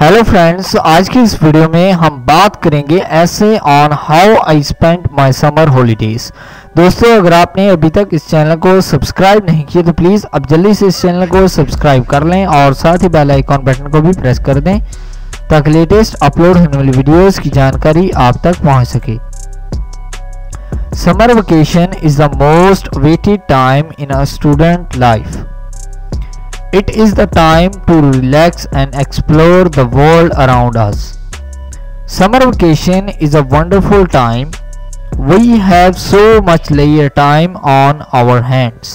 Hello friends, आज की इस वीडियो में हम बात करेंगे ऐसे on how I spent my summer holidays. दोस्तों, अगर आपने अभी तक इस चैनल को सब्सक्राइब नहीं किया तो प्लीज़ अब जल्दी से इस चैनल को सब्सक्राइब कर लें और साथ ही बेल आइकॉन बटन को भी प्रेस कर दें ताकि लेटेस्ट अपलोड होने वाली वीडियोस की जानकारी आप तक पहुंच सके। Summer vacation is the most waited time in a student life. It is the time to relax and explore the world around us. Summer vacation is a wonderful time. We have so much leisure time on our hands.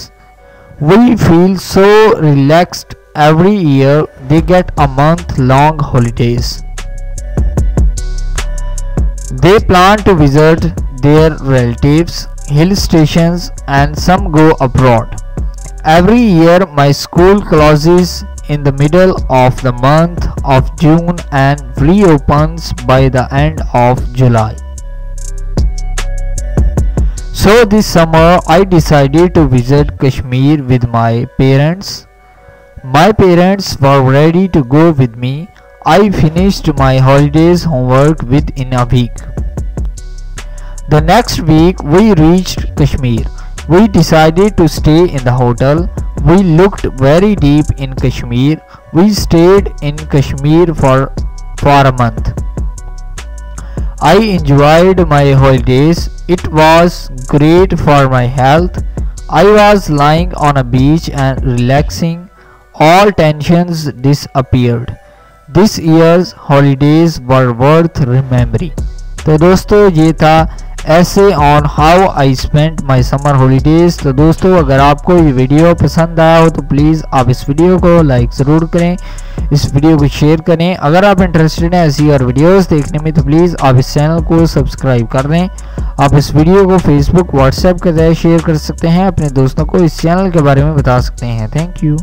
We feel so relaxed every year. They get a month-long holidays. They plan to visit their relatives, hill stations, and some go abroad. Every year my school closes in the middle of the month of June and reopens by the end of July. So this summer I decided to visit Kashmir with my parents. My parents were ready to go with me. I finished my holidays homework within a week. The next week we reached Kashmir. We decided to stay in the hotel. We looked very deep in Kashmir. We stayed in Kashmir for a month. I enjoyed my holidays. It was great for my health. I was lying on a beach and relaxing. All tensions disappeared. This year's holidays were worth remembering. तो दोस्तों, ये था ऐसे on how I spent my summer holidays. तो दोस्तों, अगर आपको ये वीडियो पसंद आया हो तो प्लीज़ आप इस वीडियो को लाइक ज़रूर करें, इस वीडियो को शेयर करें। अगर आप इंटरेस्टेड हैं ऐसी और वीडियोस देखने में तो प्लीज़ आप इस चैनल को सब्सक्राइब कर दें। आप इस वीडियो को फेसबुक व्हाट्सएप के जरिए शेयर कर सकते हैं, अपने दोस्तों को इस चैनल के बारे में बता सकते हैं। Thank you.